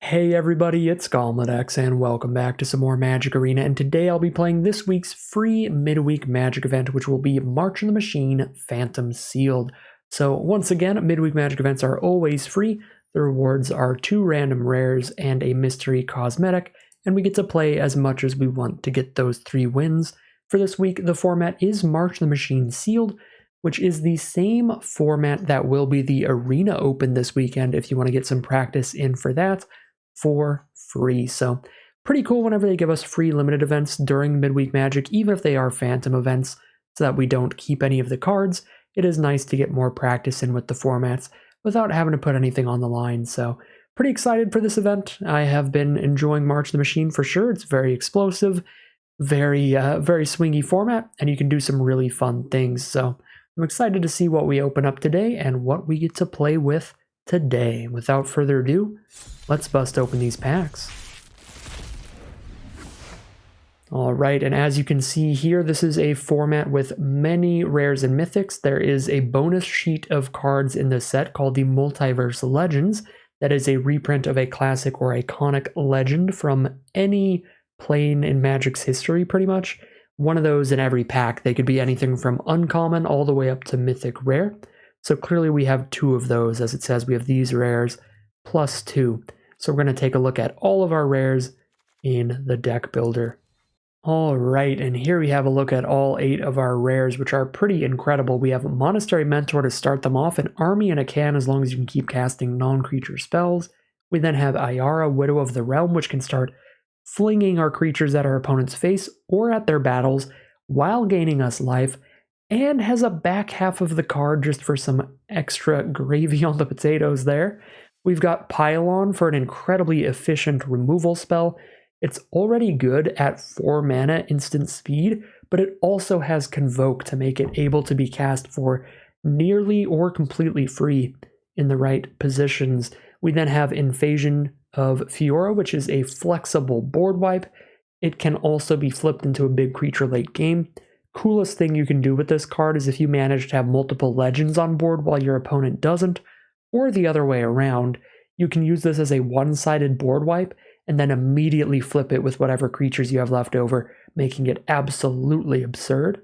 Hey everybody, it's GauntletX and welcome back to some more Magic Arena, and today I'll be playing this week's free midweek Magic event, which will be March in the Machine Phantom Sealed. So once again, midweek Magic events are always free. The rewards are 2 random rares and a mystery cosmetic, and we get to play as much as we want to get those 3 wins. For this week, the format is March in the Machine Sealed, which is the same format that will be the Arena Open this weekend if you want to get some practice in for that for free. So pretty cool whenever they give us free limited events during Midweek Magic, even if they are phantom events, so that we don't keep any of the cards. It is nice to get more practice in with the formats without having to put anything on the line. So pretty excited for this event. I have been enjoying March of the Machine for sure. It's very explosive, very swingy format, and you can do some really fun things. So I'm excited to see what we open up today and what we get to play with today. Without further ado, let's bust open these packs. Alright, and as you can see here, this is a format with many rares and mythics. There is a bonus sheet of cards in this set called the Multiverse Legends. That is a reprint of a classic or iconic legend from any plane in Magic's history, pretty much. One of those in every pack. They could be anything from uncommon all the way up to mythic rare. So clearly we have 2 of those. As it says, we have these rares plus 2. So we're going to take a look at all of our rares in the deck builder. Alright, and here we have a look at all 8 of our rares, which are pretty incredible. We have a Monastery Mentor to start them off, an Army and a Can as long as you can keep casting non-creature spells. We then have Ayara, Widow of the Realm, which can start flinging our creatures at our opponent's face or at their battles while gaining us life, and has a back half of the card just for some extra gravy on the potatoes there. We've got Pylon for an incredibly efficient removal spell. It's already good at 4 mana instant speed, but it also has Convoke to make it able to be cast for nearly or completely free in the right positions. We then have Invasion of Fiora, which is a flexible board wipe. It can also be flipped into a big creature late game. Coolest thing you can do with this card is if you manage to have multiple legends on board while your opponent doesn't, or the other way around, you can use this as a one-sided board wipe and then immediately flip it with whatever creatures you have left over, making it absolutely absurd.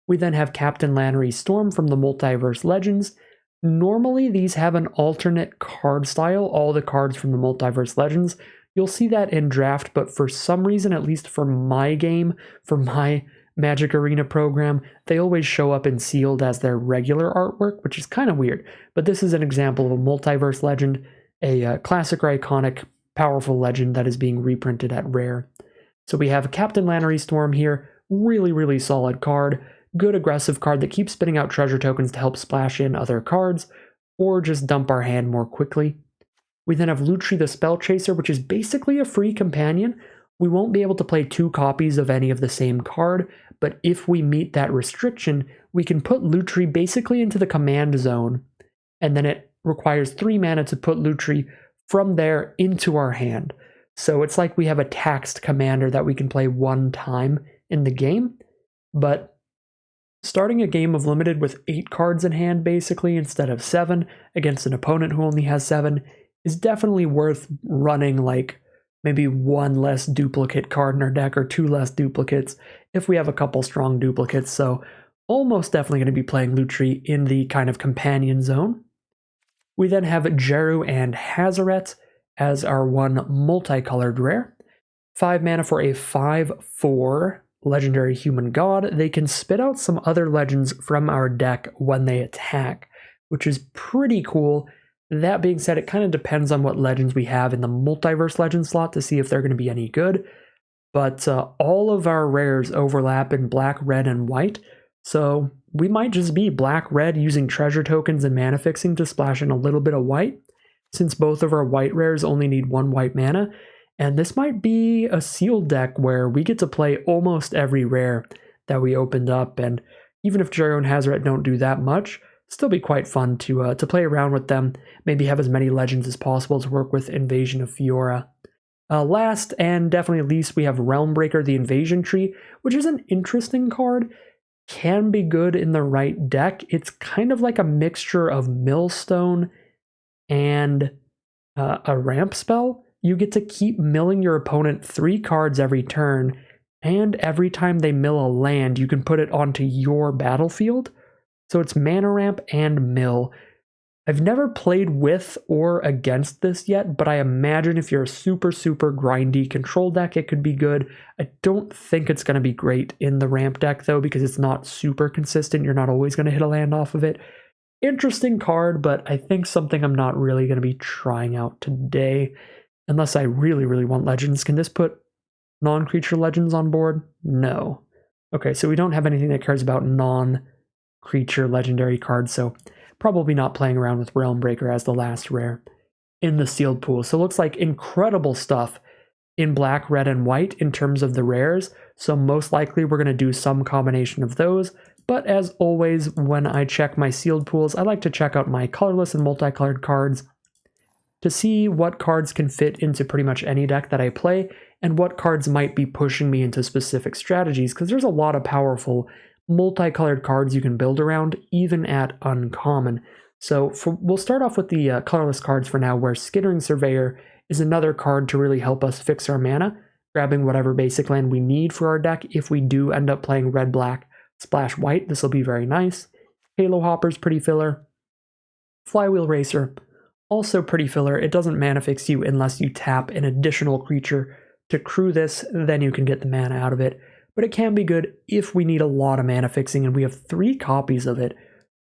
We then have Captain Lannery Storm from the Multiverse Legends. Normally these have an alternate card style, all the cards from the Multiverse Legends. You'll see that in draft, but for some reason, at least for my game, for my Magic Arena program, they always show up in sealed as their regular artwork, which is kind of weird. But this is an example of a Multiverse Legend, a classic or iconic powerful legend that is being reprinted at rare. So we have Captain Lannery Storm here, really solid card, good aggressive card that keeps spitting out treasure tokens to help splash in other cards, or just dump our hand more quickly. We then have Lutri the Spell Chaser, which is basically a free companion. We won't be able to play 2 copies of any of the same card, but if we meet that restriction, we can put Lutri basically into the command zone, and then it requires 3 mana to put Lutri from there into our hand. So it's like we have a taxed commander that we can play 1 time in the game, but starting a game of Limited with 8 cards in hand basically instead of 7 against an opponent who only has 7 is definitely worth running like maybe 1 less duplicate card in our deck or 2 less duplicates if we have a couple strong duplicates. So almost definitely going to be playing Lutri in the kind of companion zone. We then have Jeru and Hazaret as our 1 multicolored rare. 5 mana for a 5/4 legendary human god. They can spit out some other legends from our deck when they attack, which is pretty cool. That being said, it kind of depends on what legends we have in the Multiverse Legend slot to see if they're going to be any good. But all of our rares overlap in black, red, and white. So we might just be black-red using treasure tokens and mana fixing to splash in a little bit of white, since both of our white rares only need 1 white mana. And this might be a sealed deck where we get to play almost every rare that we opened up. And even if Jeru and Hazaret don't do that much, still be quite fun to play around with them. Maybe have as many legends as possible to work with Invasion of Fiora. Last and definitely least, we have Realmbreaker, the Invasion Tree, which is an interesting card. Can be good in the right deck. It's kind of like a mixture of Millstone and a ramp spell. you get to keep milling your opponent 3 cards every turn, and every time they mill a land, you can put it onto your battlefield. So it's mana ramp and mill. I've never played with or against this yet, but I imagine if you're a super grindy control deck, it could be good. I don't think it's going to be great in the ramp deck, though, because it's not super consistent. You're not always going to hit a land off of it. Interesting card, but I think something I'm not really going to be trying out today, unless I really want legends. Can this put non-creature legends on board? No. Okay, so we don't have anything that cares about non-creature legendary cards, so probably not playing around with Realm Breaker as the last rare in the sealed pool. So it looks like incredible stuff in black, red, and white in terms of the rares. So most likely we're going to do some combination of those. But as always, when I check my sealed pools, I like to check out my colorless and multicolored cards to see what cards can fit into pretty much any deck that I play and what cards might be pushing me into specific strategies, because there's a lot of powerful multicolored cards you can build around, even at uncommon. So we'll start off with the colorless cards for now, where Skittering Surveyor is another card to really help us fix our mana, grabbing whatever basic land we need for our deck. If we do end up playing red-black splash white, this will be very nice. Halo Hopper's pretty filler. Flywheel Racer, also pretty filler. It doesn't mana fix you unless you tap an additional creature to crew this, then you can get the mana out of it. But it can be good if we need a lot of mana fixing, and we have 3 copies of it.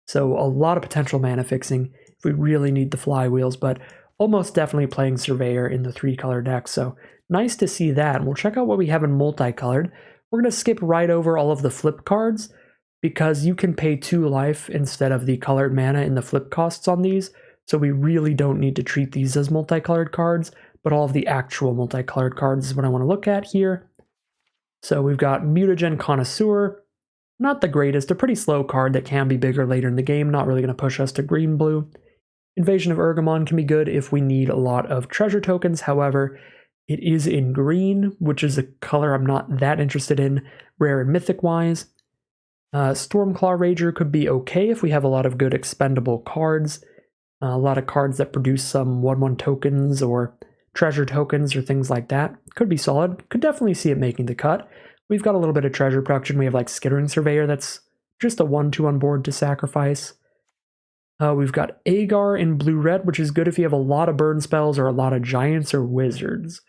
So a lot of potential mana fixing if we really need the flywheels, but almost definitely playing Surveyor in the 3-color deck. So nice to see that. And we'll check out what we have in multicolored. We're going to skip right over all of the flip cards because you can pay 2 life instead of the colored mana in the flip costs on these. So we really don't need to treat these as multicolored cards, but all of the actual multicolored cards is what I want to look at here. So we've got Mutagen Connoisseur, not the greatest, a pretty slow card that can be bigger later in the game, not really going to push us to green-blue. Invasion of Urgamon can be good if we need a lot of treasure tokens, however, it is in green, which is a color I'm not that interested in, rare and mythic-wise. Stormclaw Rager could be okay if we have a lot of good expendable cards, a lot of cards that produce some 1/1 tokens or treasure tokens or things like that. Could be solid. Could definitely see it making the cut. We've got a little bit of treasure production. We have like Skittering Surveyor that's just a 1/2 on board to sacrifice. We've got Agar in blue-red, which is good if you have a lot of burn spells or a lot of giants or wizards.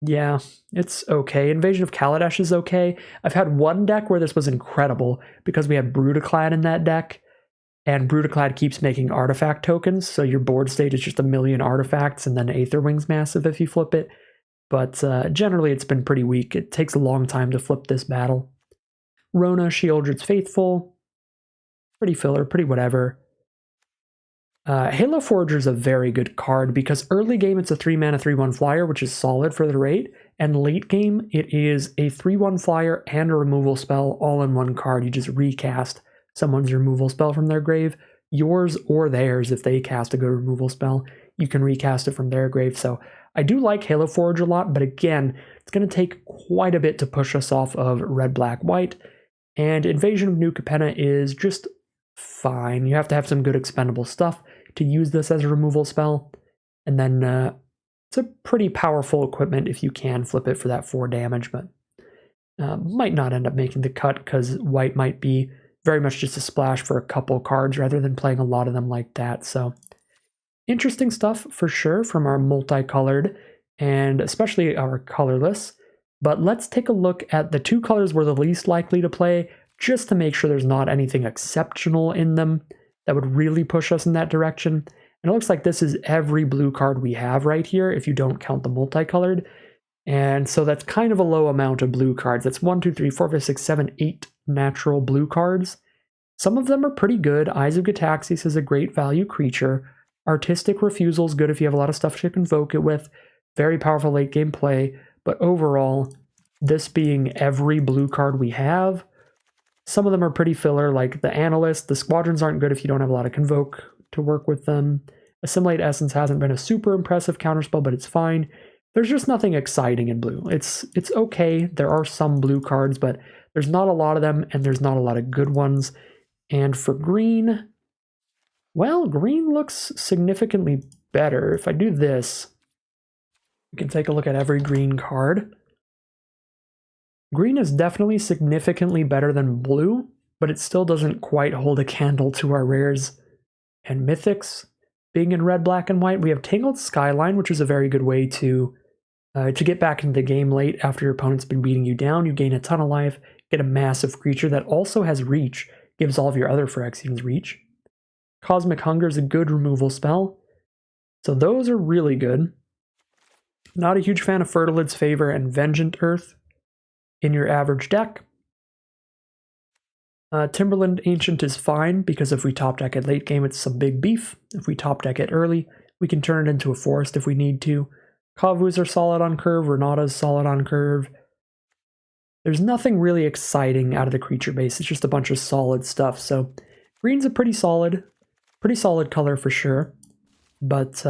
Yeah, it's okay. Invasion of Kaladesh is okay. I've had one deck where this was incredible because we had Brutaclad in that deck, and Brutaclad keeps making artifact tokens, so your board state is just 1,000,000 artifacts and then Aetherwing's massive if you flip it. But generally it's been pretty weak. It takes a long time to flip this battle. Rona, Sheoldred's Faithful. Pretty filler, pretty whatever. Halo Forager is a very good card because early game it's a 3-mana 3/1 flyer, which is solid for the rate, and late game it is a 3/1 flyer and a removal spell all in one card. You just recast someone's removal spell from their grave, yours or theirs. If they cast a good removal spell, you can recast it from their grave. So I do like Halo Forge a lot, but again, it's going to take quite a bit to push us off of red, black, white. And Invasion of New Capenna is just fine. You have to have some good expendable stuff to use this as a removal spell. And then it's a pretty powerful equipment if you can flip it for that 4 damage, but might not end up making the cut because white might be very much just a splash for a couple cards rather than playing a lot of them like that. So interesting stuff for sure from our multicolored and especially our colorless. But let's take a look at the 2 colors we're the least likely to play just to make sure there's not anything exceptional in them that would really push us in that direction. And it looks like this is every blue card we have right here if you don't count the multicolored. And so that's kind of a low amount of blue cards. That's 1, 2, 3, 4, 5, 6, 7, 8 natural blue cards. Some of them are pretty good. Eyes of Gataxis is a great value creature. Artistic Refusal is good if you have a lot of stuff to convoke it with. Very powerful late game play. But overall, this being every blue card we have, some of them are pretty filler, like the Analyst. The Squadrons aren't good if you don't have a lot of convoke to work with them. Assimilate Essence hasn't been a super impressive counterspell, but it's fine. There's just nothing exciting in blue. It's okay. There are some blue cards, but there's not a lot of them, and there's not a lot of good ones. And for green, well, green looks significantly better. If I do this, we can take a look at every green card. Green is definitely significantly better than blue, but it still doesn't quite hold a candle to our rares and mythics. Being in red, black, and white, we have Tangled Skyline, which is a very good way to get back into the game late after your opponent's been beating you down. You gain a ton of life, get a massive creature that also has reach, gives all of your other Phyrexians reach. Cosmic Hunger is a good removal spell. So those are really good. Not a huge fan of Fertilid's Favor and Vengeant Earth in your average deck. Timberland Ancient is fine, because if we top deck it late game, it's some big beef. If we top deck it early, we can turn it into a forest if we need to. Kavus are solid on curve, Renata's solid on curve. There's nothing really exciting out of the creature base, it's just a bunch of solid stuff. So green's a pretty solid color for sure. But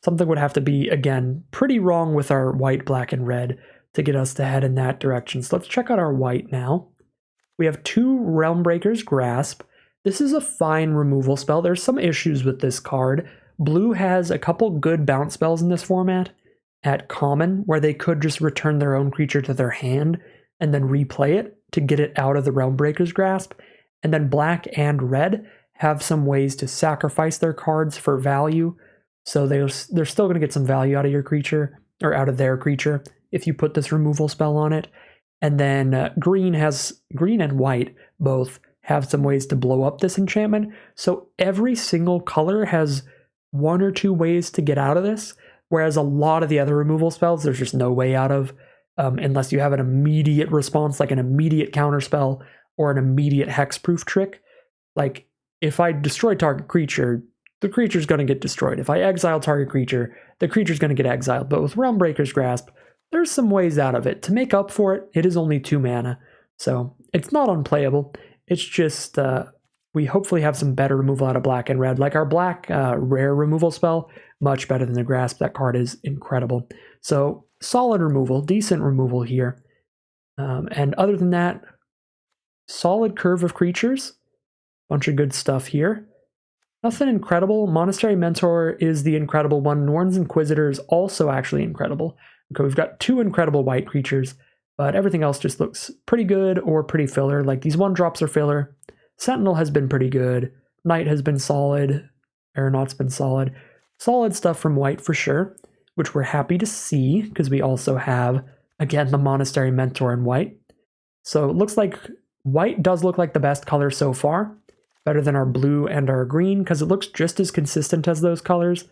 something would have to be, again, pretty wrong with our white, black, and red to get us to head in that direction. So let's check out our white now. We have 2 Realmbreaker's Grasp. This is a fine removal spell. There's some issues with this card. Blue has a couple good bounce spells in this format at common, where they could just return their own creature to their hand and then replay it to get it out of the Realmbreaker's Grasp. And then black and red have some ways to sacrifice their cards for value. So they're still going to get some value out of your creature, or out of their creature, if you put this removal spell on it. And then green and white both have some ways to blow up this enchantment. So every single color has 1 or 2 ways to get out of this, whereas a lot of the other removal spells, there's just no way out of, unless you have an immediate response, like an immediate counterspell or an immediate hexproof trick. Like, if I destroy target creature, the creature's going to get destroyed. If I exile target creature, the creature's going to get exiled. But with Realmbreaker's Grasp, there's some ways out of it. To make up for it, it is only 2 mana, so it's not unplayable. It's just we hopefully have some better removal out of black and red. Like our black rare removal spell, much better than the Grasp. That card is incredible. So solid removal, decent removal here. And other than that, solid curve of creatures. Bunch of good stuff here. Nothing incredible. Monastery Mentor is the incredible one. Norn's Inquisitor is also actually incredible. Okay, we've got 2 incredible white creatures, but everything else just looks pretty good or pretty filler. Like, these 1-drops are filler. Sentinel has been pretty good. Knight has been solid. Aeronaut's been solid. Solid stuff from white for sure, which we're happy to see, because we also have, again, the Monastery Mentor in white. So it looks like white does look like the best color so far. Better than our blue and our green, because it looks just as consistent as those colors.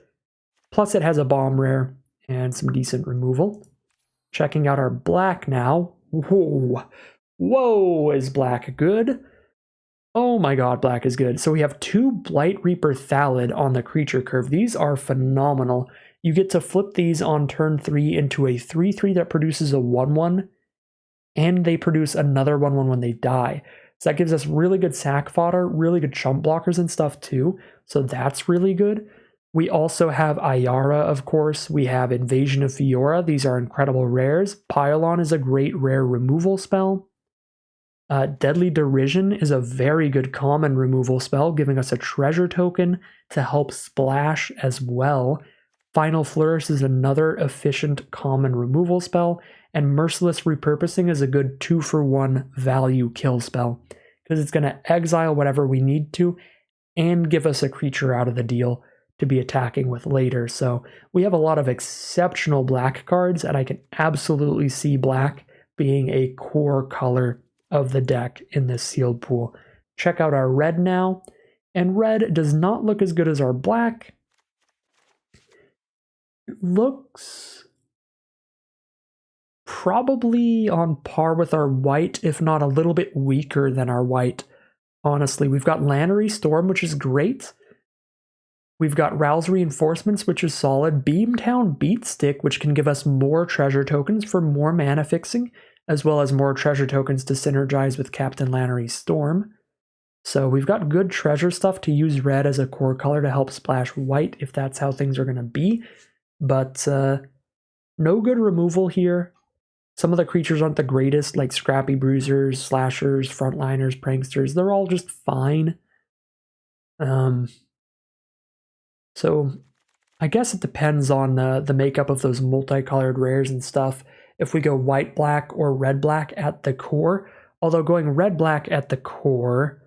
Plus it has a bomb rare and some decent removal. Checking out our black now. Whoa, is black good? Oh my god, black is good. So we have 2 Blight Reaper Thallid on the creature curve. These are phenomenal. You get to flip these on turn 3 into a 3/3 that produces a 1/1, and they produce another 1/1 when they die. So that gives us really good sack fodder, really good chump blockers and stuff too. So that's really good. We also have Ayara, of course. We have Invasion of Fiora. These are incredible rares. Pylon is a great rare removal spell. Deadly Derision is a very good common removal spell, giving us a treasure token to help splash as well. Final Flourish is another efficient common removal spell. And Merciless Repurposing is a good 2-for-1 value kill spell, because it's going to exile whatever we need to and give us a creature out of the deal to be attacking with later. So we have a lot of exceptional black cards, and I can absolutely see black being a core color of the deck in this sealed pool. Check out our red now, and red does not look as good as our black. It looks probably on par with our white, if not a little bit weaker than our white. Honestly, we've got Lannery Storm, which is great. We've got Rouse Reinforcements, which is solid. Beamtown Beatstick, which can give us more treasure tokens for more mana fixing, as well as more treasure tokens to synergize with Captain Lannery Storm. So we've got good treasure stuff to use red as a core color to help splash white if that's how things are going to be. But no good removal here. Some of the creatures aren't the greatest, like Scrappy Bruisers, Slashers, Frontliners, Pranksters. They're all just fine. So I guess it depends on the makeup of those multicolored rares and stuff. If we go white-black or red-black at the core, although going red-black at the core,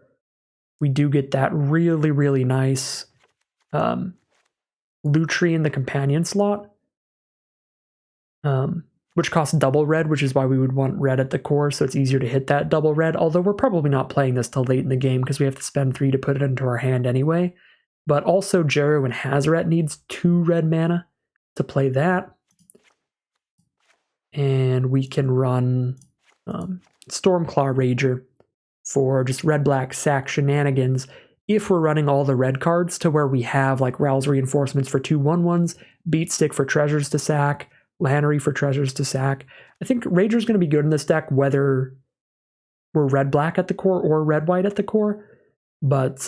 we do get that really, really nice Lutri in the companion slot, which costs double red, which is why we would want red at the core, so it's easier to hit that double red, although we're probably not playing this till late in the game because we have to spend 3 to put it into our hand anyway. But also Jeru and Hazoret needs 2 red mana to play that. And we can run Stormclaw Rager for just red-black sack shenanigans if we're running all the red cards to where we have like Rowell's Reinforcements for 2 1/1s, Beatstick for treasures to sack, Lannery for treasures to sack. I think Rager's going to be good in this deck whether we're red-black at the core or red-white at the core, but it's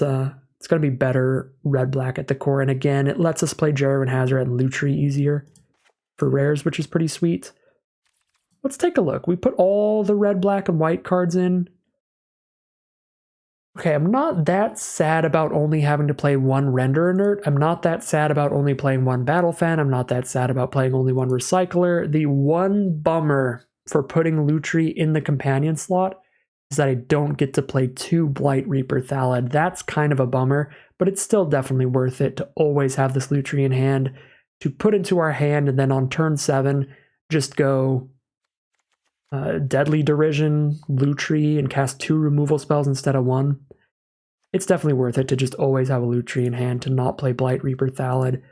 going to be better red-black at the core. And again, it lets us play Jeru and Hazoret and Lutri easier for rares, which is pretty sweet. Let's take a look. We put all the red, black, and white cards in. Okay, I'm not that sad about only having to play 1 Render Inert. I'm not that sad about only playing 1 Battle Fan. I'm not that sad about playing only 1 Recycler. The one bummer for putting Lutri in the companion slot is that I don't get to play 2 Blight Reaper Thalid. That's kind of a bummer, but it's still definitely worth it to always have this Lutri in hand, to put into our hand, and then on turn 7, just go Deadly Derision, Lutri, and cast 2 removal spells instead of 1. It's definitely worth it to just always have a Lutri in hand, to not play Blight Reaper Thalid.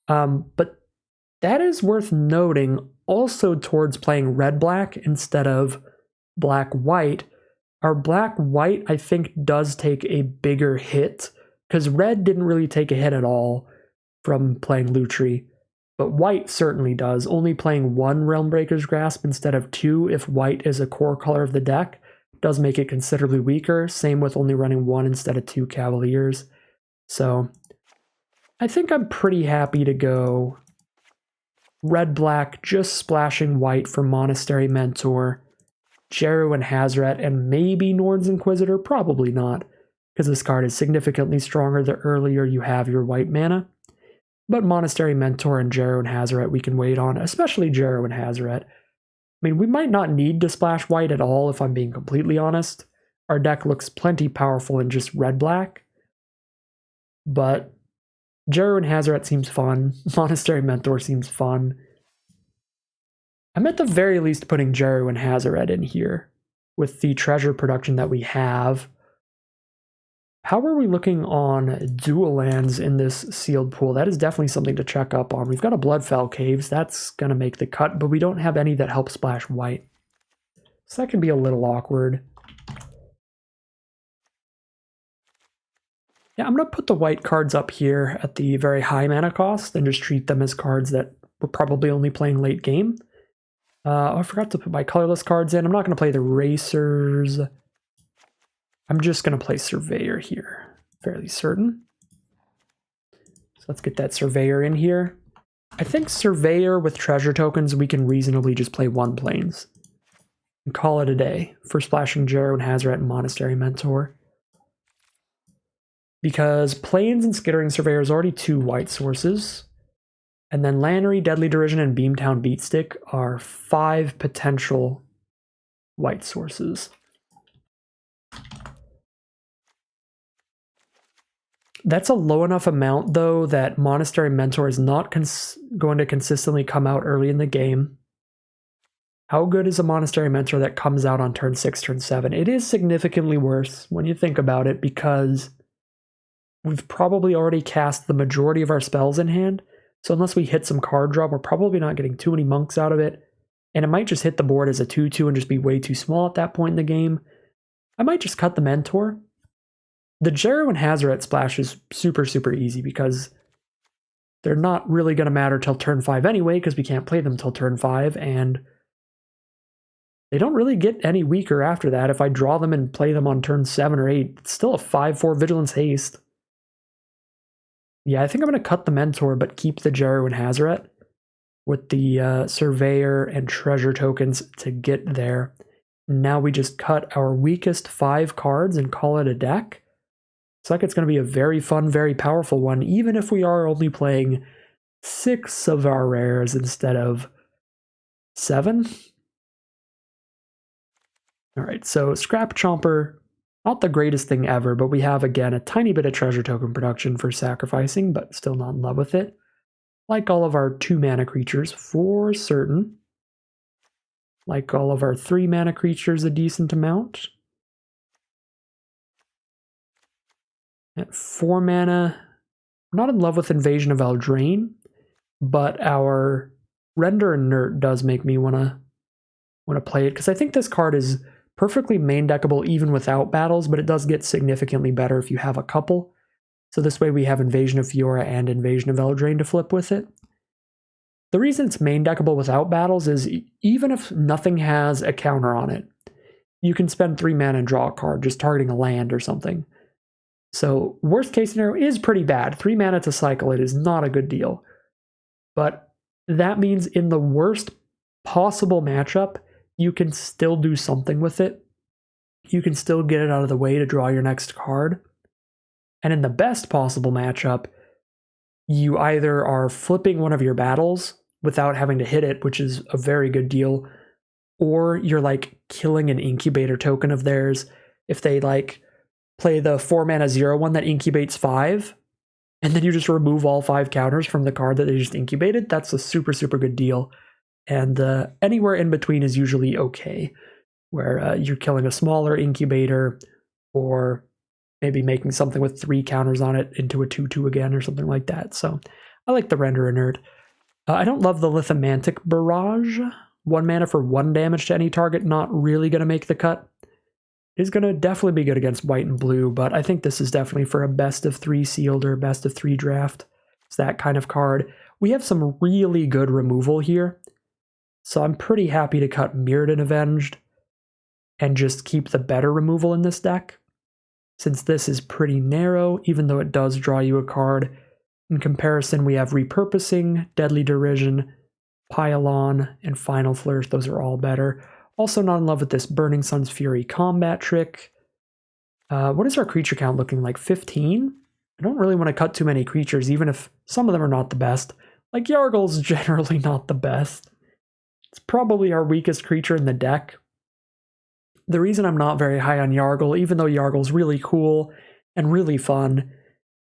But that is worth noting also towards playing red-black instead of black-white. Our black-white, I think, does take a bigger hit, because red didn't really take a hit at all from playing Lutri. But white certainly does, only playing 1 Realmbreaker's Grasp instead of 2 if white is a core color of the deck does make it considerably weaker. Same with only running 1 instead of 2 Cavaliers. So I think I'm pretty happy to go red-black, just splashing white for Monastery Mentor, Jeru and Hazoret, and maybe Nord's Inquisitor, probably not, because this card is significantly stronger the earlier you have your white mana. But Monastery Mentor and Jeru and Hazoret we can wait on, especially Jeru and Hazoret. I mean, we might not need to splash white at all if I'm being completely honest. Our deck looks plenty powerful in just red-black. But Jeru and Hazoret seems fun. Monastery Mentor seems fun. I'm at the very least putting Jeru and Hazoret in here with the treasure production that we have. How are we looking on dual lands in this sealed pool? That is definitely something to check up on. We've got a Bloodfell Caves. That's going to make the cut, but we don't have any that help splash white. So that can be a little awkward. Yeah, I'm going to put the white cards up here at the very high mana cost and just treat them as cards that we're probably only playing late game. I forgot to put my colorless cards in. I'm not going to play the Racers. I'm just going to play Surveyor here, fairly certain. So let's get that Surveyor in here. I think Surveyor with treasure tokens, we can reasonably just play 1 Plains and call it a day for splashing Jeru and Hazoret and Monastery Mentor. Because Plains and Skittering Surveyor is already 2 white sources. And then Lannery, Deadly Derision, and Beamtown Beatstick are 5 potential white sources. That's a low enough amount, though, that Monastery Mentor is not going to consistently come out early in the game. How good is a Monastery Mentor that comes out on turn 6, turn 7? It is significantly worse when you think about it, because we've probably already cast the majority of our spells in hand, so unless we hit some card draw, we're probably not getting too many monks out of it, and it might just hit the board as a 2/2 and just be way too small at that point in the game. I might just cut the Mentor. The Jeru and Hazoret splash is super, super easy because they're not really going to matter till turn 5 anyway, because we can't play them till turn 5, and they don't really get any weaker after that. If I draw them and play them on turn 7 or 8, it's still a 5/4 Vigilance Haste. Yeah, I think I'm going to cut the Mentor, but keep the Jeru and Hazoret with the Surveyor and Treasure tokens to get there. Now we just cut our weakest 5 cards and call it a deck. It's like it's going to be a very fun, very powerful one, even if we are only playing 6 of our rares instead of 7. All right, so Scrap Chomper, not the greatest thing ever, but we have, again, a tiny bit of treasure token production for sacrificing, but still not in love with it. Like all of our 2-mana creatures, for certain. Like all of our 3-mana creatures, a decent amount. At 4 mana, I'm not in love with Invasion of Eldraine, but our Render Inert does make me want to play it, because I think this card is perfectly main deckable even without battles, but it does get significantly better if you have a couple. So this way we have Invasion of Fiora and Invasion of Eldraine to flip with it. The reason it's main deckable without battles is even if nothing has a counter on it, you can spend 3 mana and draw a card, just targeting a land or something. So worst case scenario is pretty bad. 3 mana to cycle it is not a good deal. But that means in the worst possible matchup, you can still do something with it. You can still get it out of the way to draw your next card. And in the best possible matchup, you either are flipping one of your battles without having to hit it, which is a very good deal, or you're like killing an incubator token of theirs. If they like play the 4 mana 0/1 that incubates 5, and then you just remove all 5 counters from the card that they just incubated, that's a super, super good deal. And anywhere in between is usually okay, where you're killing a smaller incubator, or maybe making something with 3 counters on it into a 2/2 again, or something like that. So I like the Render Inert. I don't love the Lithomantic Barrage. 1 mana for 1 damage to any target, not really going to make the cut. It is going to definitely be good against white and blue, but I think this is definitely for a best of 3 sealed or best of 3 draft. It's that kind of card. We have some really good removal here, so I'm pretty happy to cut Mirrodin Avenged and just keep the better removal in this deck, since this is pretty narrow, even though it does draw you a card. In comparison, we have Repurposing, Deadly Derision, Pylon, and Final Flourish. Those are all better. Also not in love with this Burning Sun's Fury combat trick. What is our creature count looking like? 15? I don't really want to cut too many creatures, even if some of them are not the best. Like Yargle's generally not the best. It's probably our weakest creature in the deck. The reason I'm not very high on Yargle, even though Yargle's really cool and really fun,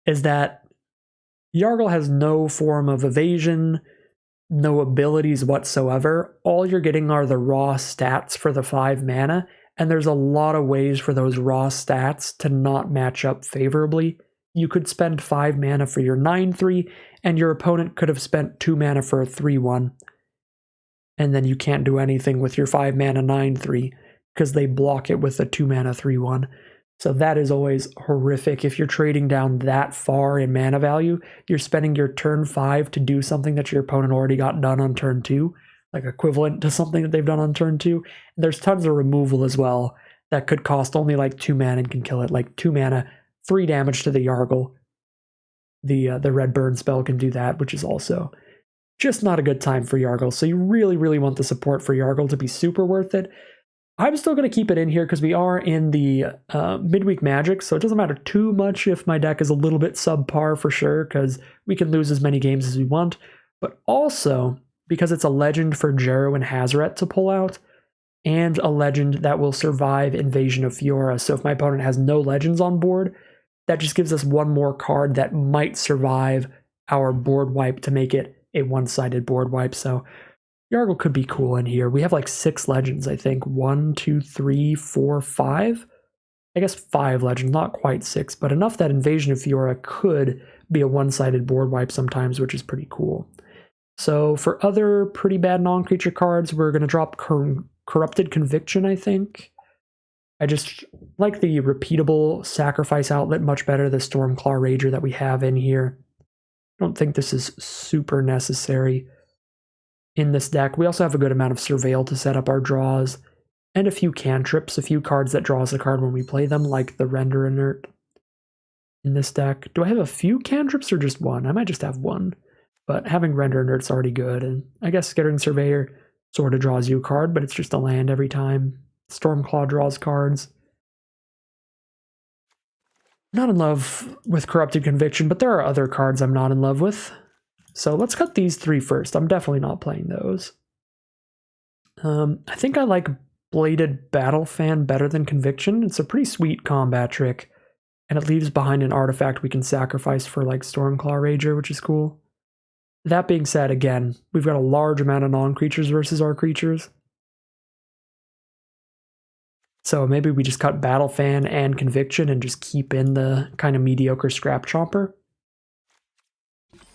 is that Yargle has no form of evasion, no abilities whatsoever. All you're getting are the raw stats for the 5 mana, and there's a lot of ways for those raw stats to not match up favorably. You could spend 5 mana for your 9/3, and your opponent could have spent 2 mana for a 3/1. And then you can't do anything with your 5 mana 9/3 because they block it with a 2 mana 3/1. So that is always horrific. If you're trading down that far in mana value, you're spending your turn 5 to do something that your opponent already got done on turn 2, like equivalent to something that they've done on turn 2. And there's tons of removal as well that could cost only like 2 mana and can kill it. Like 2 mana, 3 damage to the Yargle. The red burn spell can do that, which is also just not a good time for Yargle. So you really, really want the support for Yargle to be super worth it. I'm still going to keep it in here because we are in the midweek Magic, so it doesn't matter too much if my deck is a little bit subpar for sure, because we can lose as many games as we want. But also, because it's a legend for Jero and Hazoret to pull out, and a legend that will survive Invasion of Fiora. So if my opponent has no legends on board, that just gives us one more card that might survive our board wipe to make it a one-sided board wipe. So Yargle could be cool in here. We have like 6 legends, I think. 1, 2, 3, 4, 5. I guess 5 legends, not quite 6, but enough that Invasion of Fiora could be a one-sided board wipe sometimes, which is pretty cool. So for other pretty bad non-creature cards, we're going to drop Corrupted Conviction, I think. I just like the repeatable sacrifice outlet much better, the Stormclaw Rager that we have in here. I don't think this is super necessary in this deck. We also have a good amount of Surveil to set up our draws, and a few cantrips, a few cards that draw us a card when we play them, like the Render Inert in this deck. Do I have a few cantrips or just one? I might just have one, but having Render Inert's already good, and I guess Skittering Surveyor sort of draws you a card, but it's just a land every time. Stormclaw draws cards. Not in love with Corrupted Conviction, but there are other cards I'm not in love with. So let's cut these 3 first. I'm definitely not playing those. I think I like Bladed Battle Fan better than Conviction. It's a pretty sweet combat trick, and it leaves behind an artifact we can sacrifice for like Stormclaw Rager, which is cool. That being said, again, we've got a large amount of non-creatures versus our creatures. So maybe we just cut Battle Fan and Conviction and just keep in the kind of mediocre Scrap Chomper.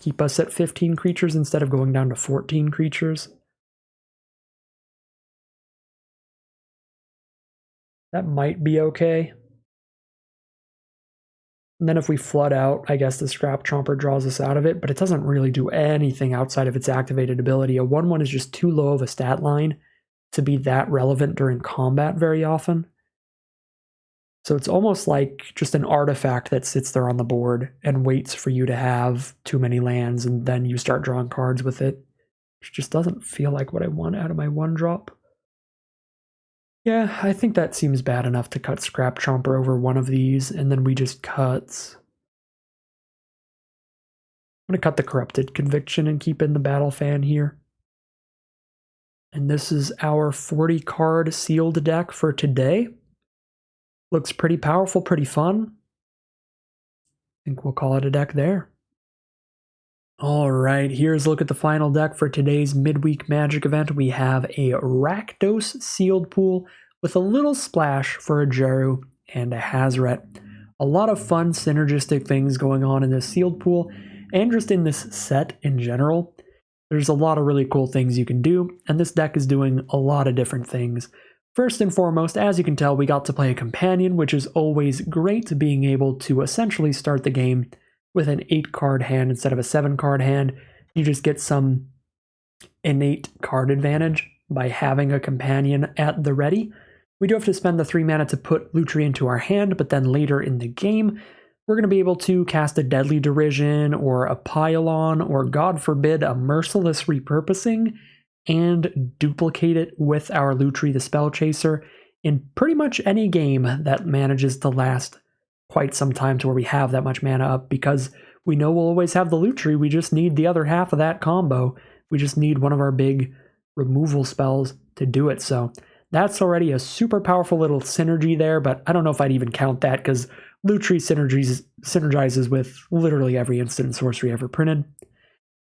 Keep us at 15 creatures instead of going down to 14 creatures. That might be okay. And then if we flood out, I guess the Scrap Chomper draws us out of it, but it doesn't really do anything outside of its activated ability. A 1/1 is just too low of a stat line to be that relevant during combat very often. So it's almost like just an artifact that sits there on the board and waits for you to have too many lands, and then you start drawing cards with it. Which just doesn't feel like what I want out of my 1-drop. Yeah, I think that seems bad enough to cut Scrap Chomper over one of these, and then we just cut... I'm going to cut the Corrupted Conviction and keep in the Battle Fan here. And this is our 40-card sealed deck for today. Looks pretty powerful, pretty fun. I think we'll call it a deck there. Alright, here's a look at the final deck for today's Midweek Magic event. We have a Rakdos sealed pool with a little splash for a Jeru and a Hazoret. A lot of fun synergistic things going on in this sealed pool, and just in this set in general. There's a lot of really cool things you can do, and this deck is doing a lot of different things. First and foremost, as you can tell, we got to play a companion, which is always great, being able to essentially start the game with an 8-card hand instead of a 7-card hand. You just get some innate card advantage by having a companion at the ready. We do have to spend the 3 mana to put Lutri into our hand, but then later in the game, we're going to be able to cast a Deadly Derision or a Pylon or, God forbid, a Merciless Repurposing and duplicate it with our Lutri the Spell Chaser in pretty much any game that manages to last quite some time to where we have that much mana up, because we know we'll always have the Lutri. We just need the other half of that combo. We just need one of our big removal spells to do it. So that's already a super powerful little synergy there, but I don't know if I'd even count that because Lutri synergizes with literally every instant sorcery ever printed.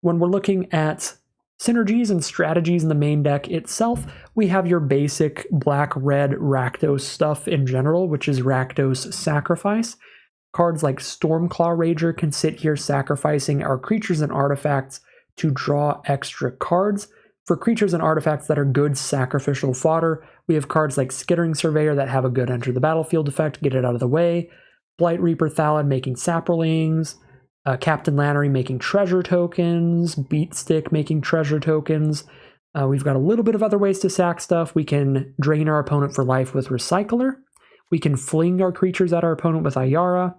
When we're looking at synergies and strategies in the main deck itself, we have your basic black-red Rakdos stuff in general, which is Rakdos Sacrifice. Cards like Stormclaw Rager can sit here sacrificing our creatures and artifacts to draw extra cards. For creatures and artifacts that are good sacrificial fodder, we have cards like Skittering Surveyor that have a good enter the battlefield effect, get it out of the way. Blight Reaper Thallid making Saprolings. Captain Lannery making treasure tokens, Beatstick making treasure tokens. We've got a little bit of other ways to sack stuff. We can drain our opponent for life with Recycler. We can fling our creatures at our opponent with Ayara.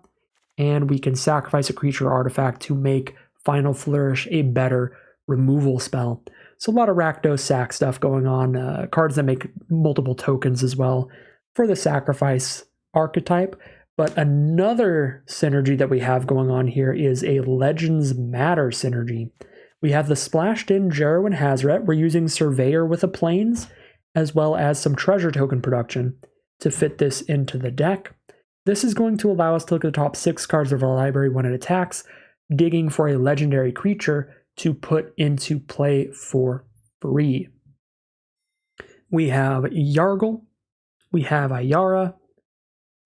And we can sacrifice a creature or artifact to make Final Flourish a better removal spell. So a lot of Rakdos sack stuff going on. Cards that make multiple tokens as well for the sacrifice archetype. But another synergy that we have going on here is a Legends Matter synergy. We have the splashed in Jeru and Hazoret. We're using Surveyor with a Plains, as well as some treasure token production to fit this into the deck. This is going to allow us to look at the top 6 cards of our library when it attacks, digging for a legendary creature to put into play for free. We have Yargle, we have Ayara,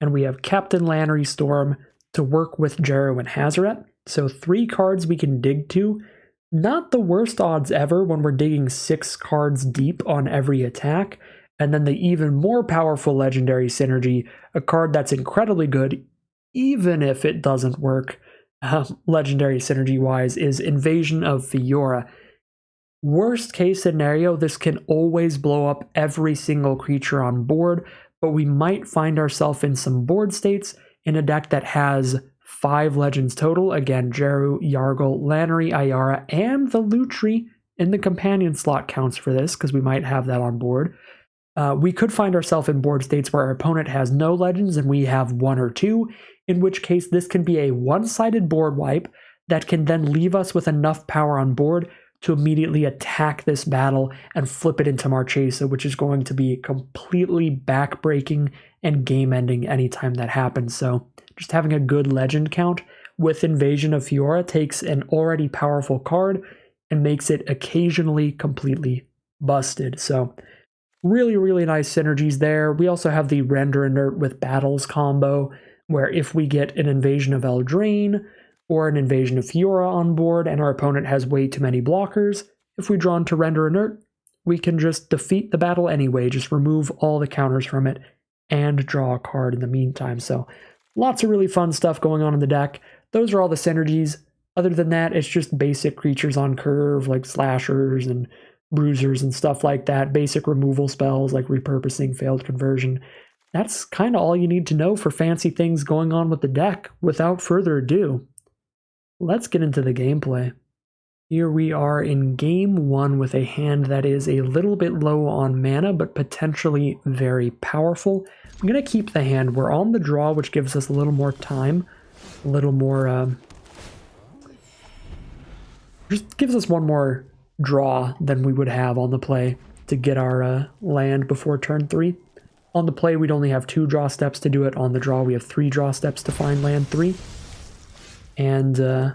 and we have Captain Lannery Storm to work with Jeru and Hazoret. So 3 cards we can dig to. Not the worst odds ever when we're digging 6 cards deep on every attack. And then the even more powerful legendary synergy, a card that's incredibly good, even if it doesn't work legendary synergy-wise, is Invasion of Fiora. Worst case scenario, this can always blow up every single creature on board, but we might find ourselves in some board states in a deck that has 5 legends total. Again, Jeru, Yargle, Lannery, Ayara, and the Lutri in the companion slot counts for this because we might have that on board. We could find ourselves in board states where our opponent has no legends and we have 1 or 2, in which case this can be a one-sided board wipe that can then leave us with enough power on board to immediately attack this battle and flip it into Marchesa, which is going to be completely backbreaking and game-ending anytime that happens. So just having a good legend count with Invasion of Fiora takes an already powerful card and makes it occasionally completely busted. So really, really nice synergies there. We also have the Render Inert with Battles combo, where if we get an Invasion of Eldraine or an Invasion of Fiora on board and our opponent has way too many blockers, if we draw into Render Inert, we can just defeat the battle anyway, just remove all the counters from it and draw a card in the meantime. So lots of really fun stuff going on in the deck. Those are all the synergies. Other than that, it's just basic creatures on curve like slashers and bruisers and stuff like that. Basic removal spells like repurposing, failed conversion. That's kind of all you need to know for fancy things going on with the deck. Without further ado, let's get into the gameplay. Here we are in game one with a hand that is a little bit low on mana, but potentially very powerful. I'm going to keep the hand. We're on the draw, which gives us a little more time, a little more, just gives us one more draw than we would have on the play to get our land before turn 3. On the play, we'd only have 2 draw steps to do it. On the draw, we have 3 draw steps to find land 3. And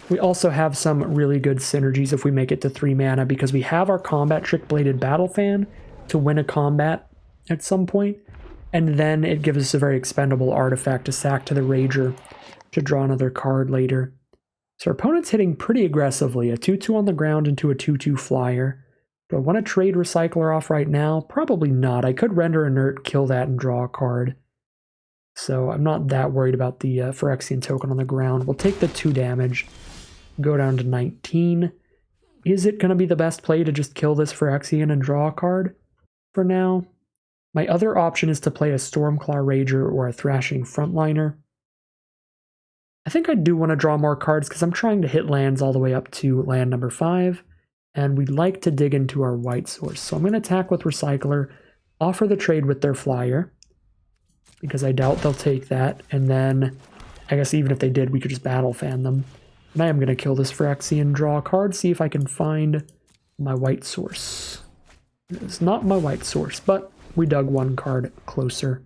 we also have some really good synergies if we make it to 3 mana, because we have our combat Trick Bladed Battle Fan to win a combat at some point, and then it gives us a very expendable artifact to sack to the Rager to draw another card later. So our opponent's hitting pretty aggressively, a 2-2 on the ground into a 2-2 flyer. Do I want to trade Recycler off right now? Probably not. I could Render Inert, kill that, and draw a card. So I'm not that worried about the Phyrexian token on the ground. We'll take the 2 damage, go down to 19. Is it going to be the best play to just kill this Phyrexian and draw a card for now? My other option is to play a Stormclaw Rager or a Thrashing Frontliner. I think I do want to draw more cards because I'm trying to hit lands all the way up to land number 5, and we'd like to dig into our white source. So I'm going to attack with Recycler, offer the trade with their flyer, because I doubt they'll take that, and then I guess even if they did, we could just Battle Fan them. And I am going to kill this Phyrexian, draw a card, see if I can find my white source. It's not my white source, but we dug one card closer.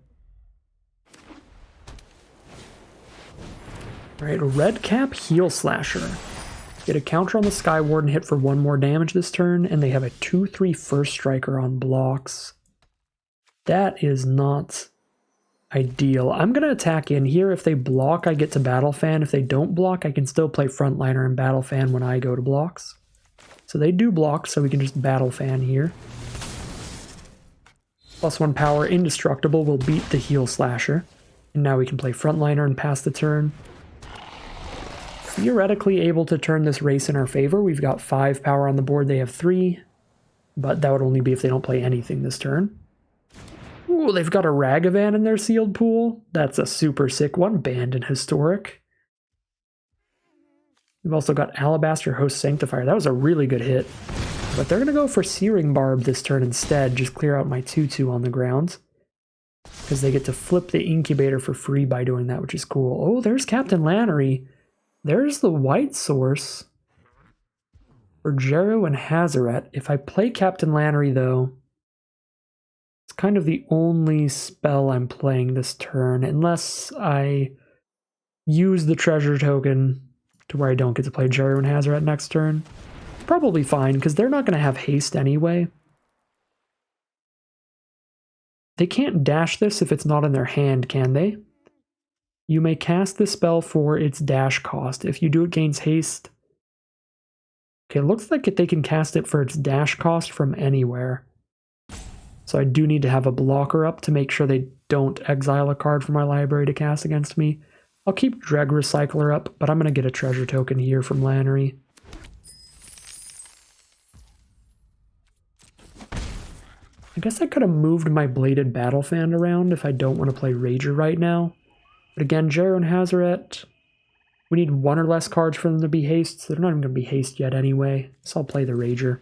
Alright, Red Cap Heel Slasher. Get a counter on the Skyward and hit for 1 more damage this turn, and they have a 2/3 First Striker on blocks. That is not ideal. I'm going to attack in here. If they block, I get to Battle Fan. If they don't block, I can still play Frontliner and Battle Fan when I go to blocks. So they do block, so we can just Battle Fan here. +1 power, Indestructible will beat the Heel Slasher. And now we can play Frontliner and pass the turn. Theoretically able to turn this race in our favor. We've got 5 power on the board, they have 3. But that would only be if they don't play anything this turn. Ooh, they've got a Ragavan in their sealed pool. That's a super sick one, banned in Historic. We've also got Alabaster Host Sanctifier. That was a really good hit. But they're going to go for Searing Barb this turn instead, just clear out my 2/2 on the ground. Because they get to flip the Incubator for free by doing that, which is cool. Oh, there's Captain Lannery. There's the white source for Jero and Hazaret. If I play Captain Lannery, though, it's kind of the only spell I'm playing this turn, unless I use the treasure token to where I don't get to play Jero and Hazaret next turn. Probably fine, because they're not going to have haste anyway. They can't dash this if it's not in their hand, can they? You may cast the spell for its dash cost. If you do, it gains haste. Okay, it looks like they can cast it for its dash cost from anywhere. So I do need to have a blocker up to make sure they don't exile a card from my library to cast against me. I'll keep Dreg Recycler up, but I'm going to get a treasure token here from Lannery. I guess I could have moved my Bladed Battle Fan around if I don't want to play Rager right now. But again, Jero and Hazaret, we need 1 or less cards for them to be haste, so they're not even going to be haste yet anyway. So I'll play the Rager.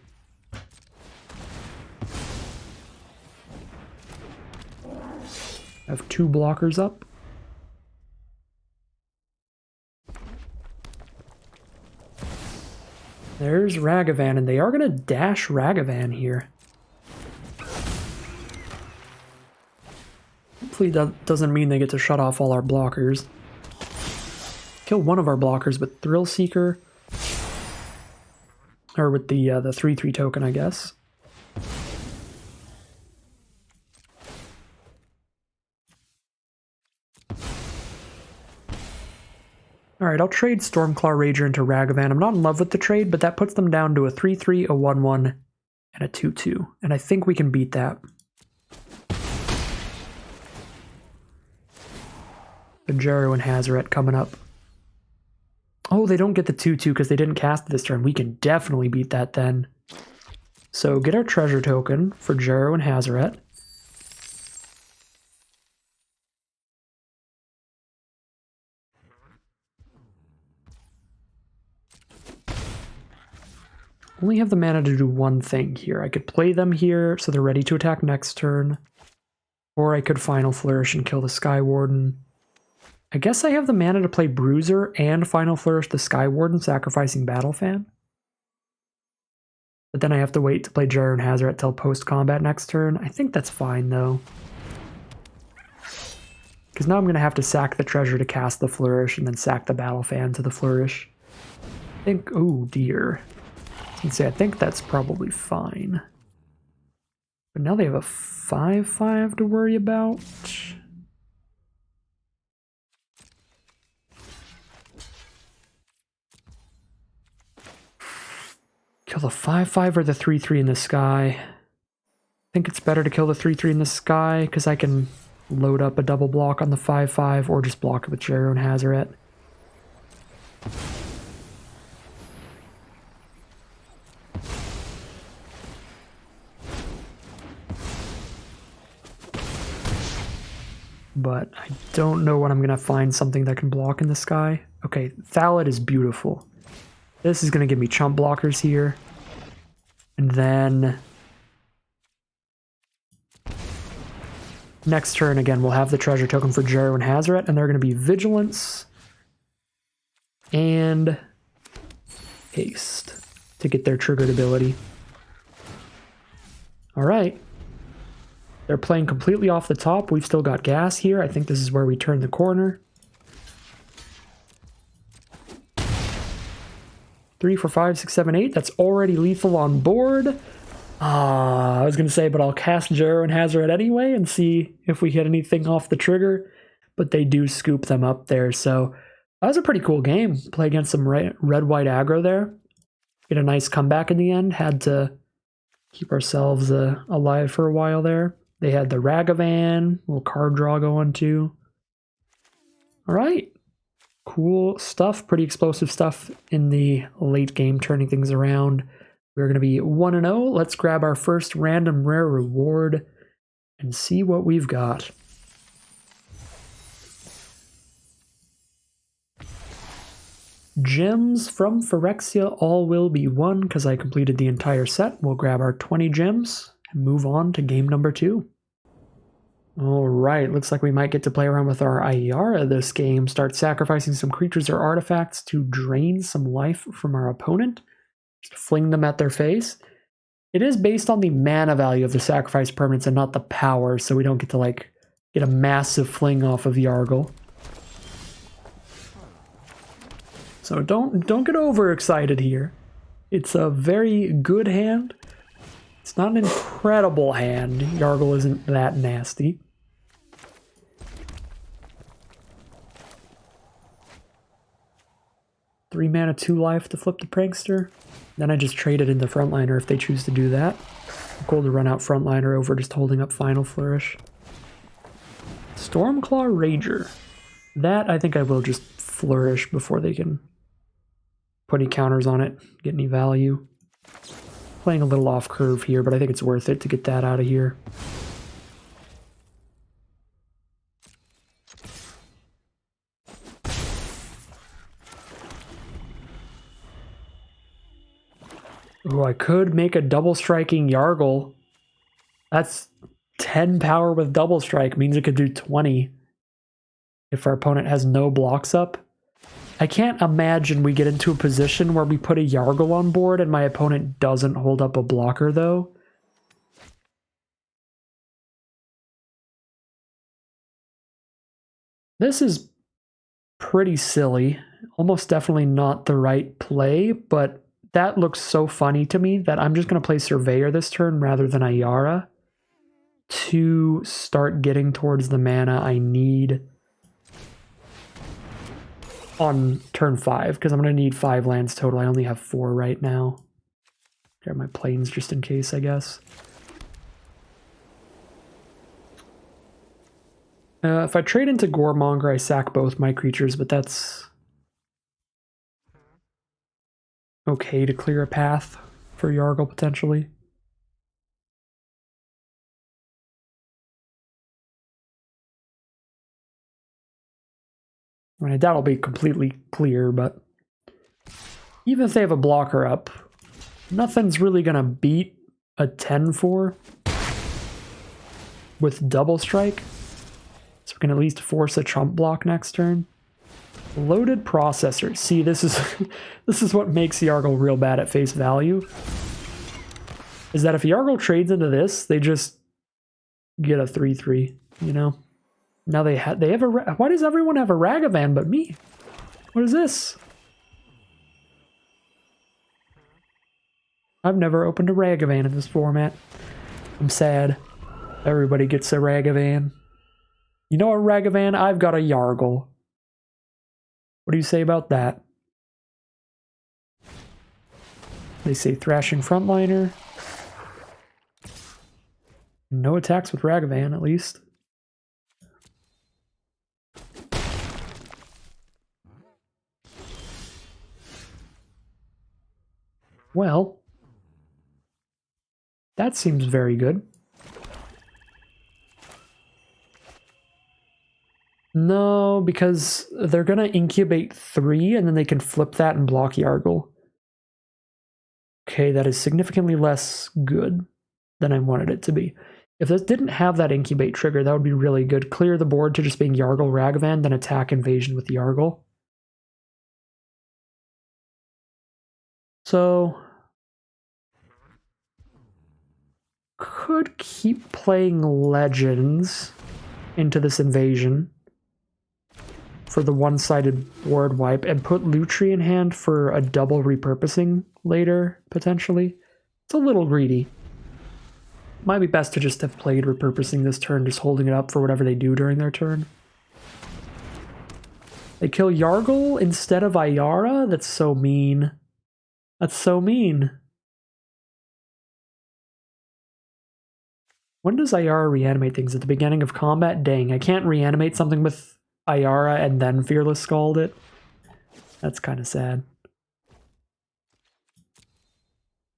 I have 2 blockers up. There's Ragavan, and they are going to dash Ragavan here. Hopefully that doesn't mean they get to shut off all our blockers. Kill one of our blockers with Thrill Seeker. Or with the 3/3 token, I guess. Alright, I'll trade Stormclaw Rager into Ragavan. I'm not in love with the trade, but that puts them down to a 3/3, a 1/1, and a 2/2. And I think we can beat that. Pajero and Hazoret coming up. Oh, they don't get the 2/2 because they didn't cast it this turn. We can definitely beat that then. So get our treasure token for Jero and Hazoret. Only have the mana to do one thing here. I could play them here so they're ready to attack next turn. Or I could Final Flourish and kill the Sky Warden. I guess I have the mana to play Bruiser and Final Flourish the Sky Warden, sacrificing Battle Fan. But then I have to wait to play Jero and Hazoret till post-combat next turn. I think that's fine, though. Because now I'm going to have to sack the treasure to cast the Flourish and then sack the Battle Fan to the Flourish. I think, oh dear. I think that's probably fine. But now they have a 5/5 to worry about. Kill the 5/5 or the 3/3 in the sky. I think it's better to kill the 3/3 in the sky because I can load up a double block on the 5/5 or just block it with Jero and Hazoret. But I don't know when I'm going to find something that can block in the sky. Okay, Thallid is beautiful. This is going to give me chump blockers here. And then next turn, again, we'll have the treasure token for Jero and Hazoret, and they're going to be Vigilance and Haste to get their triggered ability. All right. They're playing completely off the top. We've still got gas here. I think this is where we turn the corner. 3, 4, 5, 6, 7, 8. That's already lethal on board. I was going to say, but I'll cast Jero and Hazoret anyway and see if we hit anything off the trigger. But they do scoop them up there. So that was a pretty cool game. Play against some red-white aggro there. Get a nice comeback in the end. Had to keep ourselves alive for a while there. They had the Ragavan, little card draw going too. All right. Cool stuff. Pretty explosive stuff in the late game, turning things around. We're going to be 1-0. Let's grab our first random rare reward and see what we've got. Gems from Phyrexia, all will be won because I completed the entire set. We'll grab our 20 gems and move on to game number 2. All right, looks like we might get to play around with our Ayara this game. Start sacrificing some creatures or artifacts to drain some life from our opponent. Just fling them at their face. It is based on the mana value of the sacrifice permanents and not the power, so we don't get to get a massive fling off of Yargle. So don't get overexcited here. It's a very good hand. It's not an incredible hand. Yargle isn't that nasty. Three mana, 2 life to flip the Prankster. Then I just trade it into Frontliner if they choose to do that. Cool to run out Frontliner over just holding up Final Flourish. Stormclaw Rager. That I think I will just flourish before they can put any counters on it, get any value. Playing a little off curve here, but I think it's worth it to get that out of here. Oh, I could make a double striking Yargle. That's 10 power with double strike, means it could do 20 if our opponent has no blocks up. I can't imagine we get into a position where we put a Yargle on board and my opponent doesn't hold up a blocker, though. This is pretty silly. Almost definitely not the right play, but that looks so funny to me that I'm just going to play Surveyor this turn rather than Ayara to start getting towards the mana I need on turn 5, because I'm going to need 5 lands total. I only have 4 right now. Grab my planes just in case, I guess. If I trade into Goremonger, I sack both my creatures, but that's okay to clear a path for Yargle, potentially. I mean, I doubt it'll be completely clear, but even if they have a blocker up, nothing's really going to beat a 10-4 with double strike. So we can at least force a chump block next turn. Loaded Processor. See, this is what makes Yargle real bad at face value. Is that if Yargle trades into this, they just get a 3/3, you know? Now they have a... Why does everyone have a Ragavan but me? What is this? I've never opened a Ragavan in this format. I'm sad. Everybody gets a Ragavan. You know a Ragavan? I've got a Yargle. What do you say about that? They say Thrashing Frontliner. No attacks with Ragavan, at least. Well, that seems very good. No, because they're going to incubate 3, and then they can flip that and block Yargle. Okay, that is significantly less good than I wanted it to be. If this didn't have that incubate trigger, that would be really good. Clear the board to just being Yargle Ragavan, then attack invasion with Yargle. So... could keep playing Legends into this invasion for the one-sided board wipe and put Lutri in hand for a double repurposing later, potentially. It's a little greedy. Might be best to just have played repurposing this turn, just holding it up for whatever they do during their turn. They kill Yargle instead of Ayara? That's so mean. That's so mean. When does Ayara reanimate things? At the beginning of combat? Dang, I can't reanimate something with Ayara and then Fearless Scald it. That's kind of sad.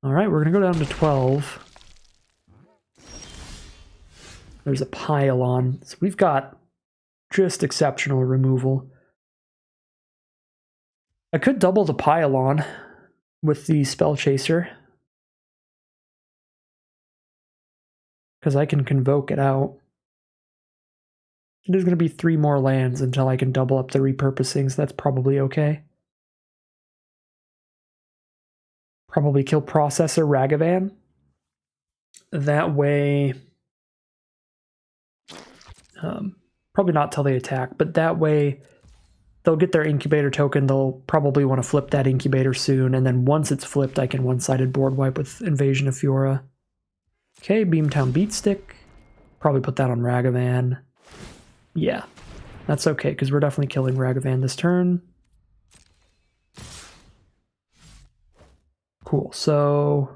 Alright, we're going to go down to 12. There's a Pylon. So we've got just exceptional removal. I could double the Pylon with the Spell Chaser, because I can convoke it out. There's going to be 3 more lands until I can double up the repurposing, so that's probably okay. Probably kill Processor Ragavan. That way... probably not till they attack, but that way they'll get their incubator token. They'll probably want to flip that incubator soon, and then once it's flipped, I can one-sided board wipe with Invasion of Fiora. Okay, Beamtown Beatstick. Probably put that on Ragavan. Yeah, that's okay, because we're definitely killing Ragavan this turn. Cool, so...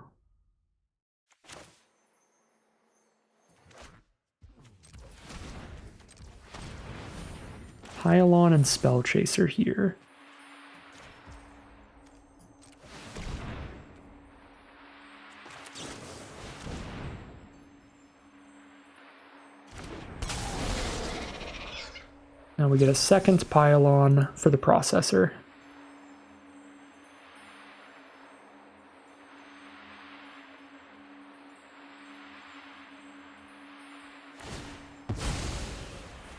Pylon and Spell Chaser here. Now we get a second Pylon for the Processor.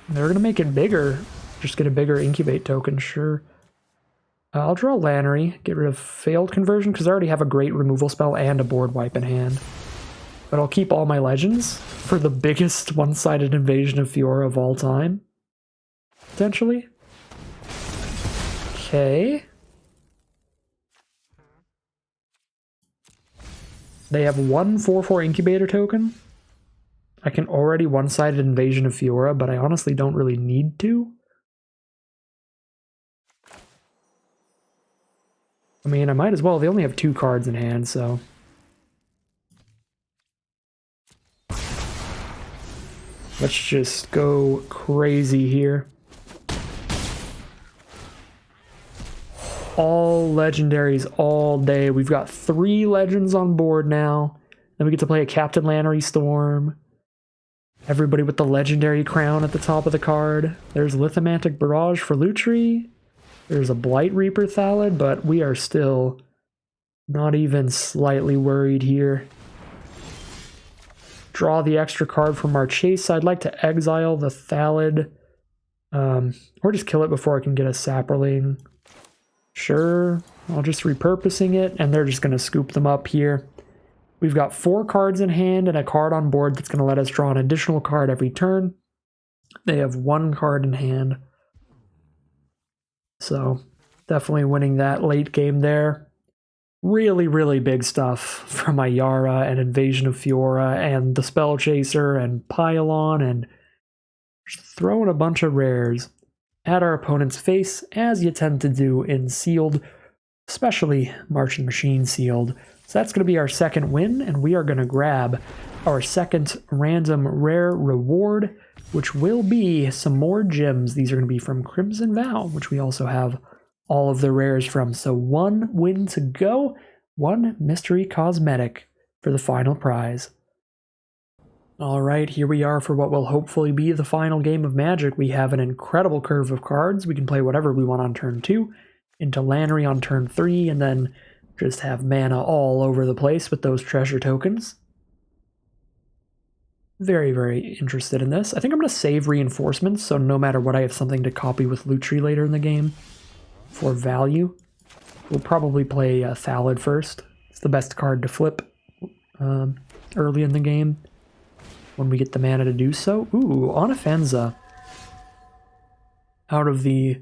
They're going to make it bigger. Just get a bigger Incubate token, sure. I'll draw Lannery, get rid of failed conversion, because I already have a great removal spell and a board wipe in hand. But I'll keep all my legends for the biggest one-sided invasion of Fiora of all time. Potentially. Okay. They have one 4/4 incubator token. I can already one-sided invasion of Fiora, but I honestly don't really need to. I mean, I might as well. They only have 2 cards in hand, so... Let's just go crazy here. All legendaries all day. We've got 3 legends on board now. Then we get to play a Captain Lannery Storm. Everybody with the legendary crown at the top of the card. There's Lithomantic Barrage for Lutri. There's a Blight Reaper Thallid, but we are still not even slightly worried here. Draw the extra card from our chase. I'd like to exile the Thallid. Or just kill it before I can get a Saproling. Sure, I'll just repurposing it, and they're just going to scoop them up here. We've got 4 cards in hand and a card on board that's going to let us draw an additional card every turn. They have 1 card in hand. So, definitely winning that late game there. Really, really big stuff from Ayara and Invasion of Fiora and the Spell Chaser and Pylon and just throwing a bunch of rares at our opponent's face, as you tend to do in Sealed, especially Marching Machine Sealed. So that's going to be our second win, and we are going to grab our second random rare reward, which will be some more gems. These are going to be from Crimson Vow, which we also have all of the rares from. So 1 win to go, 1 mystery cosmetic for the final prize. Alright, here we are for what will hopefully be the final game of Magic. We have an incredible curve of cards. We can play whatever we want on turn 2, into Lannery on turn 3, and then just have mana all over the place with those treasure tokens. Very, very interested in this. I think I'm going to save reinforcements, so no matter what, I have something to copy with Lutri later in the game for value. We'll probably play Thallid first. It's the best card to flip early in the game when we get the mana to do so. Ooh, Onifenza. Out of the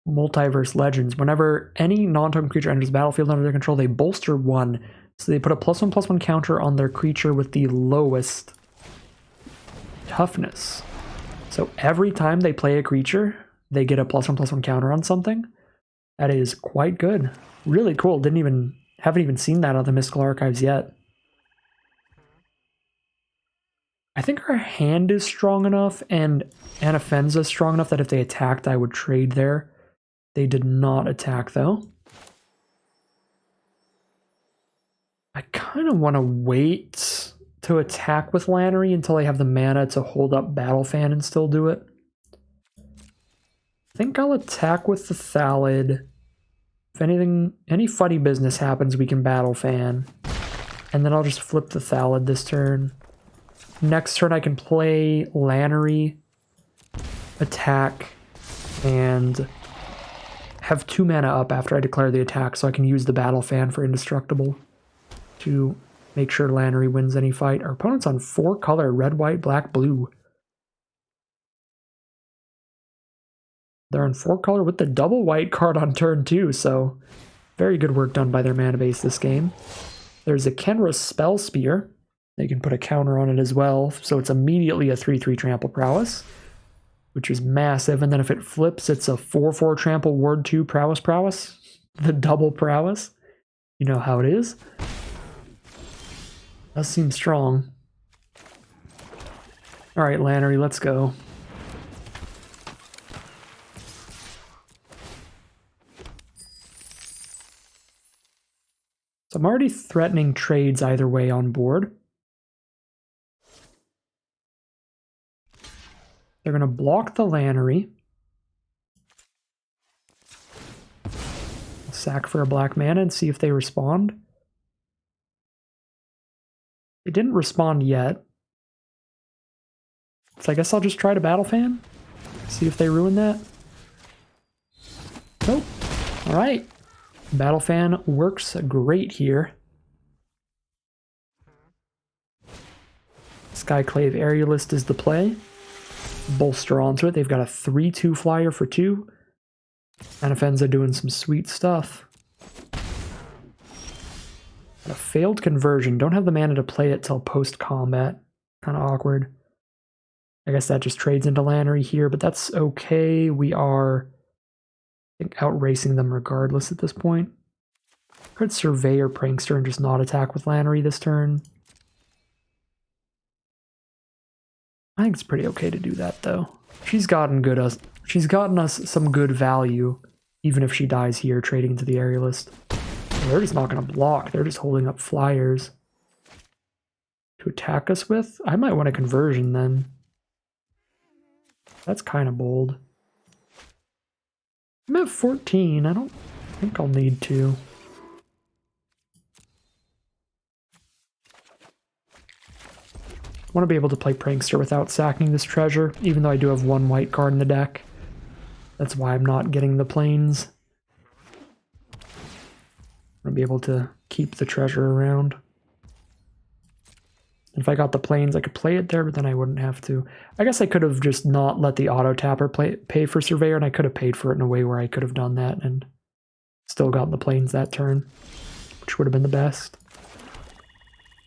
Multiverse Legends. Whenever any non-token creature enters the battlefield under their control, they bolster 1. So they put a +1/+1 counter on their creature with the lowest toughness. So every time they play a creature, they get a +1/+1 counter on something. That is quite good. Really cool. Haven't even seen that on the Mystical Archives yet. I think our hand is strong enough and Onifenza is strong enough that if they attacked, I would trade there. They did not attack, though. I kind of want to wait to attack with Lannery until I have the mana to hold up Battle Fan and still do it. I think I'll attack with the Thallid. If any funny business happens, we can Battle Fan. And then I'll just flip the Thallid this turn. Next turn I can play Lannery, attack, and have 2 mana up after I declare the attack, so I can use the Battle Fan for Indestructible to make sure Lannery wins any fight. Our opponent's on 4 color, red, white, black, blue. They're on 4 color with the double white card on turn 2, so very good work done by their mana base this game. There's a Kenra Spell Spear. They can put a counter on it as well, so it's immediately a 3/3 Trample Prowess, which is massive. And then if it flips, it's a 4/4 Trample Ward 2 Prowess. The double Prowess. You know how it is. Does seem strong. Alright, Lannery, let's go. So I'm already threatening trades either way on board. They're going to block the Lannery. Sack for a black mana and see if they respond. They didn't respond yet. So I guess I'll just try to Battle Fan. See if they ruin that. Nope. All right. Battle Fan works great here. Skyclave Aerialist is the play. Bolster onto it. They've got a 3/2 flyer for 2. Anafenza doing some sweet stuff. A failed conversion. Don't have the mana to play it till post-combat. Kind of awkward. I guess that just trades into Lannery here, but that's okay. We are, I think, outracing them regardless at this point. Could Surveyor Prankster and just not attack with Lannery this turn. I think it's pretty okay to do that, though. She's gotten us some good value, even if she dies here, trading into the Aerialist. They're just not going to block. They're just holding up flyers to attack us with. I might want a conversion then. That's kind of bold. I'm at 14. I don't think I'll need to. I want to be able to play Prankster without sacking this treasure, even though I do have 1 white card in the deck. That's why I'm not getting the plains. I'm going to be able to keep the treasure around. If I got the plains, I could play it there, but then I wouldn't have to. I guess I could have just not let the auto-tapper pay for Surveyor, and I could have paid for it in a way where I could have done that and still gotten the plains that turn, which would have been the best.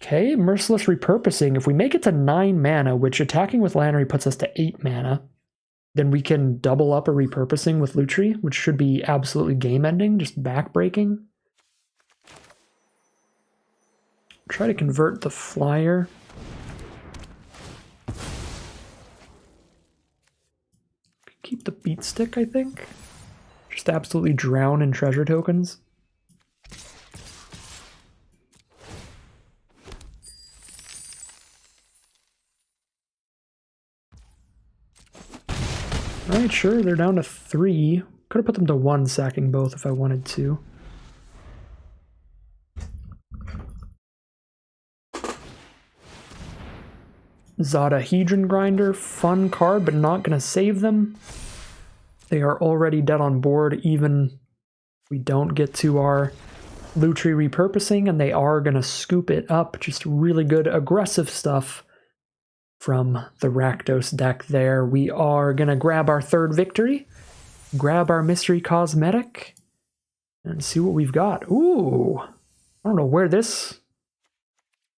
Okay, Merciless Repurposing. If we make it to 9 mana, which attacking with Lannery puts us to 8 mana, then we can double up a Repurposing with Lutri, which should be absolutely game-ending, just back-breaking. Try to convert the flyer. Keep the beat stick, I think. Just absolutely drown in treasure tokens. Alright, sure, they're down to 3. Could have put them to 1, sacking both if I wanted to. Zadahedron Grinder, fun card, but not going to save them. They are already dead on board, even if we don't get to our Lutri repurposing, and they are going to scoop it up. Just really good aggressive stuff from the Rakdos deck there. We are going to grab our 3rd victory, grab our Mystery Cosmetic, and see what we've got. Ooh, I don't know where this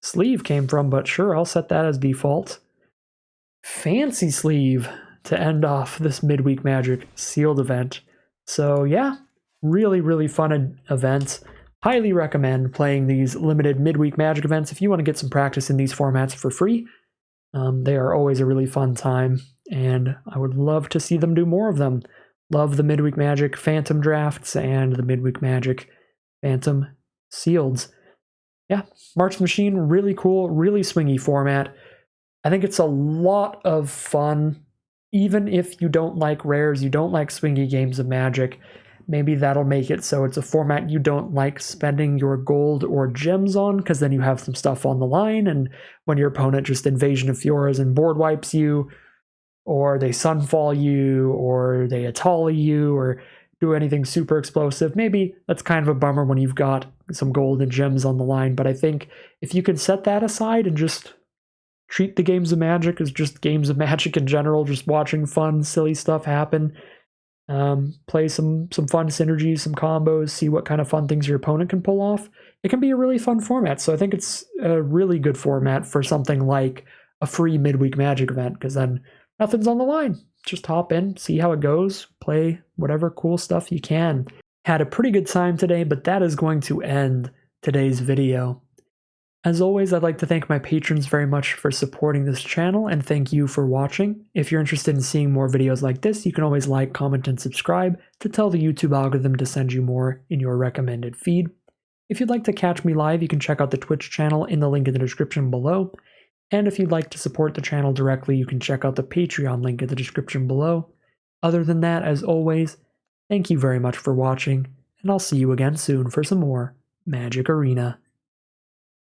sleeve came from, but sure, I'll set that as default. Fancy sleeve to end off this Midweek Magic sealed event. So yeah, really, really fun event. Highly recommend playing these limited Midweek Magic events if you want to get some practice in these formats for free. They are always a really fun time, and I would love to see them do more of them. Love the Midweek Magic Phantom drafts and the Midweek Magic Phantom Sealeds. Yeah, March the Machine, really cool, really swingy format. I think it's a lot of fun, even if you don't like rares, you don't like swingy games of Magic. Maybe that'll make it so it's a format you don't like spending your gold or gems on, because then you have some stuff on the line, and when your opponent just Invasion of Fioras and board wipes you, or they Sunfall you, or they Atali you, or do anything super explosive, maybe that's kind of a bummer when you've got some gold and gems on the line. But I think if you can set that aside and just treat the games of Magic as just games of Magic in general, just watching fun, silly stuff happen, play some fun synergies, some combos, see what kind of fun things your opponent can pull off, it can be a really fun format. So I think it's a really good format for something like a free Midweek Magic event, because then nothing's on the line. Just hop in, see how it goes, play whatever cool stuff you can. Had a pretty good time today, but that is going to end today's video. As always, I'd like to thank my patrons very much for supporting this channel, and thank you for watching. If you're interested in seeing more videos like this, you can always like, comment, and subscribe to tell the YouTube algorithm to send you more in your recommended feed. If you'd like to catch me live, you can check out the Twitch channel in the link in the description below. And if you'd like to support the channel directly, you can check out the Patreon link in the description below. Other than that, as always, thank you very much for watching, and I'll see you again soon for some more Magic Arena.